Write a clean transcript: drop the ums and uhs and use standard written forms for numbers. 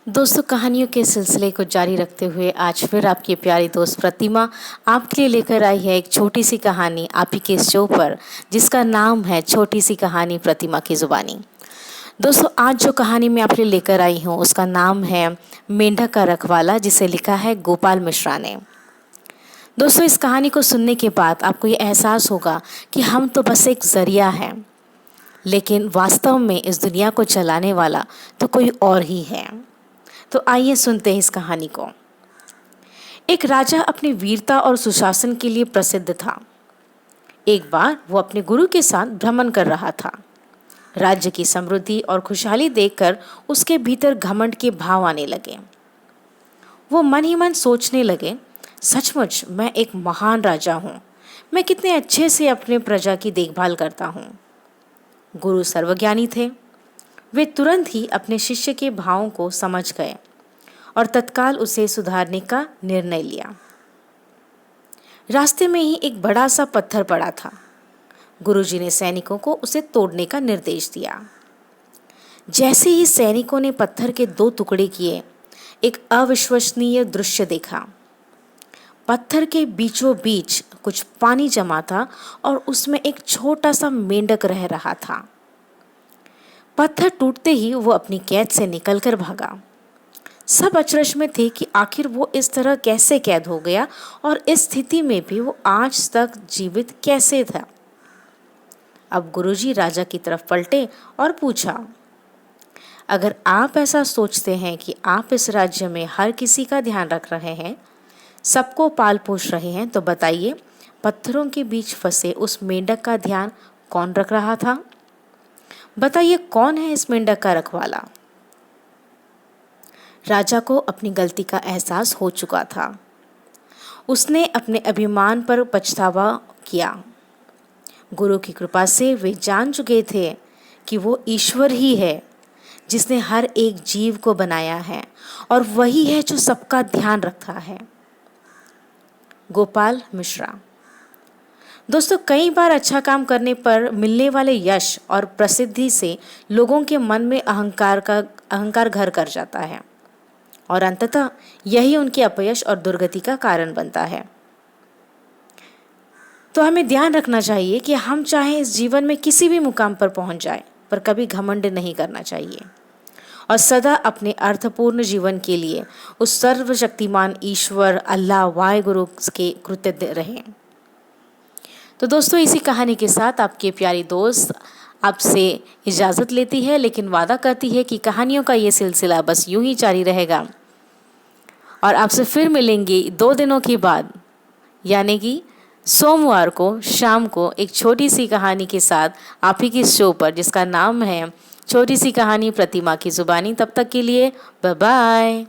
दोस्तों, कहानियों के सिलसिले को जारी रखते हुए आज फिर आपकी प्यारी दोस्त प्रतिमा आपके लिए लेकर आई है एक छोटी सी कहानी आप ही के शो पर, जिसका नाम है छोटी सी कहानी प्रतिमा की जुबानी। दोस्तों, आज जो कहानी मैं आपके लिए लेकर आई हूँ उसका नाम है मेंढक का रखवाला, जिसे लिखा है गोपाल मिश्रा ने। दोस्तों, इस कहानी को सुनने के बाद आपको ये एहसास होगा कि हम तो बस एक जरिया हैं, लेकिन वास्तव में इस दुनिया को चलाने वाला तो कोई और ही है। तो आइए सुनते हैं इस कहानी को। एक राजा अपनी वीरता और सुशासन के लिए प्रसिद्ध था। एक बार वो अपने गुरु के साथ भ्रमण कर रहा था। राज्य की समृद्धि और खुशहाली देखकर उसके भीतर घमंड के भाव आने लगे। वो मन ही मन सोचने लगे, सचमुच मैं एक महान राजा हूँ। मैं कितने अच्छे से अपने प्रजा की देखभाल करता हूँ। गुरु सर्वज्ञानी थे। वे तुरंत ही अपने शिष्य के भावों को समझ गए और तत्काल उसे सुधारने का निर्णय लिया। रास्ते में ही एक बड़ा सा पत्थर पड़ा था। गुरुजी ने सैनिकों को उसे तोड़ने का निर्देश दिया। जैसे ही सैनिकों ने पत्थर के 2 टुकड़े किए, एक अविश्वसनीय दृश्य देखा। पत्थर के बीचों बीच कुछ पानी जमा था और उसमें एक छोटा सा मेंढक रह रहा था। पत्थर टूटते ही वो अपनी कैद से निकलकर भागा। सब अचरज में थे कि आखिर वो इस तरह कैसे कैद हो गया और इस स्थिति में भी वो आज तक जीवित कैसे था। अब गुरुजी राजा की तरफ पलटे और पूछा, अगर आप ऐसा सोचते हैं कि आप इस राज्य में हर किसी का ध्यान रख रहे हैं, सबको पाल पोष रहे हैं, तो बताइए पत्थरों के बीच फंसे उस मेंढक का ध्यान कौन रख रहा था? बताइए कौन है इस मेंढक का रखवाला? राजा को अपनी गलती का एहसास हो चुका था। उसने अपने अभिमान पर पछतावा किया। गुरु की कृपा से वे जान चुके थे कि वो ईश्वर ही है जिसने हर एक जीव को बनाया है और वही है जो सबका ध्यान रखता है। गोपाल मिश्रा। दोस्तों, कई बार अच्छा काम करने पर मिलने वाले यश और प्रसिद्धि से लोगों के मन में अहंकार घर कर जाता है और अंततः यही उनके अपयश और दुर्गति का कारण बनता है। तो हमें ध्यान रखना चाहिए कि हम चाहे इस जीवन में किसी भी मुकाम पर पहुंच जाए, पर कभी घमंड नहीं करना चाहिए और सदा अपने अर्थपूर्ण जीवन के लिए उस सर्वशक्तिमान ईश्वर अल्लाह वाहिगुरु के कृतज्ञ रहें। तो दोस्तों, इसी कहानी के साथ आपके प्यारी दोस्त आपसे इजाज़त लेती है, लेकिन वादा करती है कि कहानियों का ये सिलसिला बस यूं ही जारी रहेगा और आपसे फिर मिलेंगे 2 दिनों के बाद, यानी कि सोमवार को शाम को एक छोटी सी कहानी के साथ आप ही के शो पर, जिसका नाम है छोटी सी कहानी प्रतिमा की जुबानी। तब तक के लिए बाय बाय।